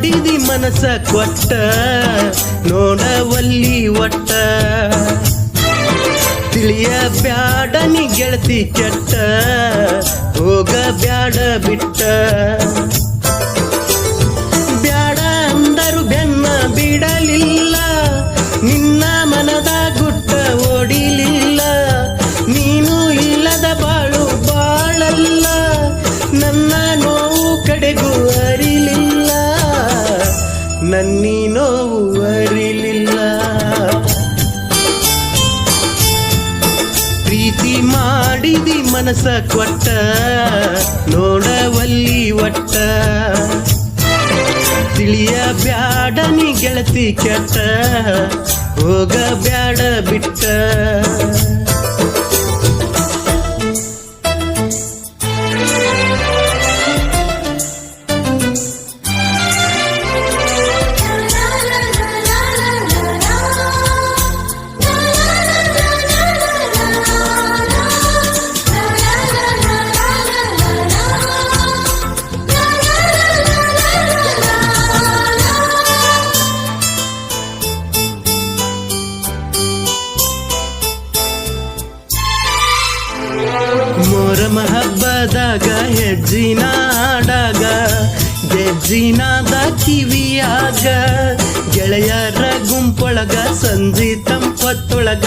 ಮಾಡಿದಿ ಮನಸ ಕೊಟ್ಟ ನೋಡವಲ್ಲಿ ಒಟ್ಟ ತಿಳಿಯ ಬ್ಯಾಡ ನೀ ಗೆಳತಿ ಕೆಟ್ಟ ಹೋಗ ಬ್ಯಾಡ ಬಿಟ್ಟ ಬ್ಯಾಡ ಅಂದರು ಬೆನ್ನ ಬಿಡಲಿಲ್ಲ ನಿನ್ನ ಮನದ ಗುಟ್ಟ ಓಡಿಲಿಲ್ಲ ನೀನು ಇಲ್ಲದ ಬಾಳು ಬಾಳಲ್ಲ ನನ್ನ ನೋವು ಕಡೆಗೂ ಅರಿಲಿಲ್ಲ ನನ್ನಿ ನೋವು ಅರಿಲಿಲ್ಲ ಪ್ರೀತಿ ಮಾಡಿದಿ ಮನಸ ಕೊಟ್ಟ ನೋಡವಲ್ಲಿ ಒಟ್ಟ ತಿಳಿಯ ಬ್ಯಾಡ ನೀ ಗೆಳತಿ ಕೆಟ್ಟ ಹೋಗ ಬ್ಯಾಡ ಬಿಟ್ಟ ಮೊರಮ ಹಬ್ಬದಾಗ ಹೆಜ್ಜಿನ ಹಾಡಾಗ ಗೆಜ್ಜಿನಾದ ಕಿವಿಯಾಗ ಗೆಳೆಯರ ಗುಂಪೊಳಗ ಸಂಜಿ ತಂಪತ್ತೊಳಗ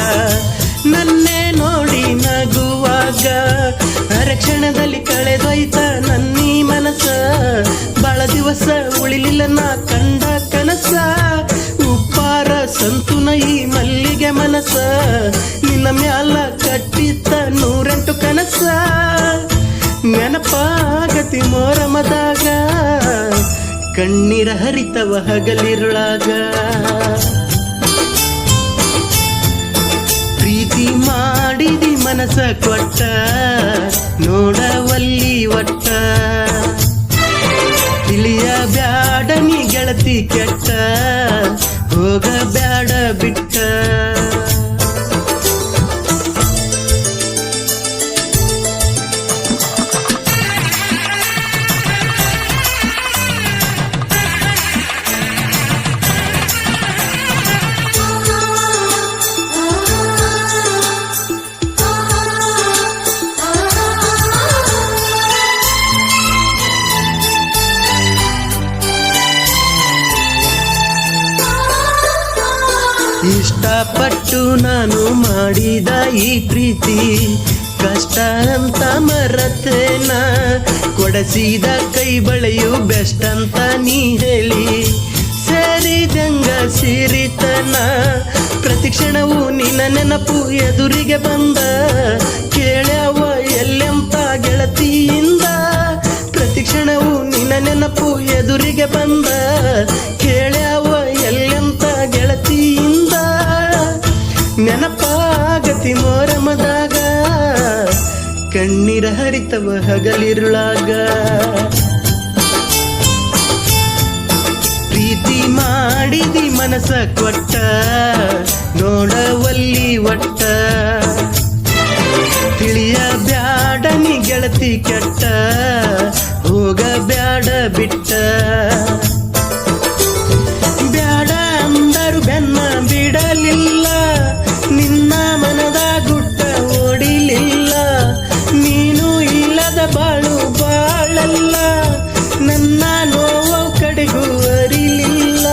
ನನ್ನೇ ನೋಡಿ ನಗುವಾಗ ಅರಕ್ಷಣದಲ್ಲಿ ಕಳೆದೊಯ್ತ ನನ್ನೀ ಮನಸ ಬಾಳ ದಿವಸ ಉಳಿಲಿಲ್ಲ ನಾ ಕಂಡ ಕನಸ ಉಪ್ಪಾರ ಸಂತುನ ಈ ಮಲ್ಲಿಗೆ ಮನಸ ನಿನ್ನ ಮ್ಯಾಲ ಕಟ್ಟಿತ್ತ 108 ಕನಸ ನೆನಪಾಗತಿ ಮೊರಮದಾಗ ಕಣ್ಣೀರ ಹರಿತವ ಹಗಲಿರುಳಾಗ ಪ್ರೀತಿ ಮಾಡಿದಿ ಮನಸ ಕೊಟ್ಟ ನೋಡವಲ್ಲಿ ಒಟ್ಟ ತಿಳಿಯ ಬ್ಯಾಡ ನೀ ಗೆಳತಿ ಕೆಟ್ಟ ಹೋಗ ಬ್ಯಾಡ ಬಿಟ್ಟ ಇಷ್ಟಪಟ್ಟು ನಾನು ಮಾಡಿದ ಈ ಪ್ರೀತಿ ಕಷ್ಟ ಅಂತ ಮರತೇನ ಕೊಡಸಿದ ಕೈ ಬಳೆಯು ಬೆಸ್ಟ್ ಅಂತ ನೀ ಹೇಳಿ ಸೇರಿದಂಗ ಸಿರಿತನ ಪ್ರತಿಕ್ಷಣವು ನಿನ್ನ ನೆನಪು ಎದುರಿಗೆ ಬಂದ ಕೇಳ್ಯವ ಎಲ್ಲೆಂತ ಗೆಳತಿಯಿಂದ ಪ್ರತಿಕ್ಷಣವು ನಿನ್ನ ನೆನಪು ಎದುರಿಗೆ ಬಂದ ಕೇಳ್ಯವ ಎಲ್ಲೆಂತ ಗೆಳತಿಯಿಂದ ನೆನಪಾಗತಿ ಮೊರಮದಾಗ ಕಣ್ಣೀರ ಹರಿತವ ಹಗಲಿರುಳಾಗ ಪ್ರೀತಿ ಮಾಡಿದಿ ಮನಸ ಕೊಟ್ಟ ನೋಡವಲ್ಲಿ ಒಟ್ಟ ತಿಳಿಯ ಬ್ಯಾಡ ನೀ ಗೆಳತಿ ಕೆಟ್ಟ ಹೋಗ ಬ್ಯಾಡ ಬಿಟ್ಟ ಬ್ಯಾಡ ಅಂದರು ಬೆನ್ನ ಬಿಡಲಿಲ್ಲ ನಿನ್ನ ಮನದ ಗುಟ್ಟ ಓಡಿಲಿಲ್ಲ ನೀನು ಇಲ್ಲದ ಬಾಳು ಬಾಳಲ್ಲ ನನ್ನ ನೋವು ಕಡೆಗೂ ಅರಿಲಿಲ್ಲ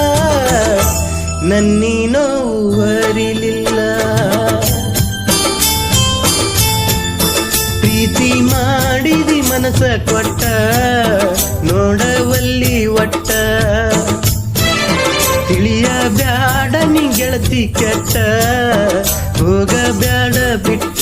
ನನ್ನಿ ನೋವು ಅರಿಲಿಲ್ಲ ಪ್ರೀತಿ ಮಾಡಿದಿ ಮನಸ ಕೊಟ್ಟ ನೋಡವಲ್ಲಿ ಒಟ್ಟ ತಿಳಿಯ ಬ್ಯಾಡ ನೀ ಗೆಳತಿ ಕೆಟ್ಟ ಹೋಗ ಬ್ಯಾಡ ಬಿಟ್ಟ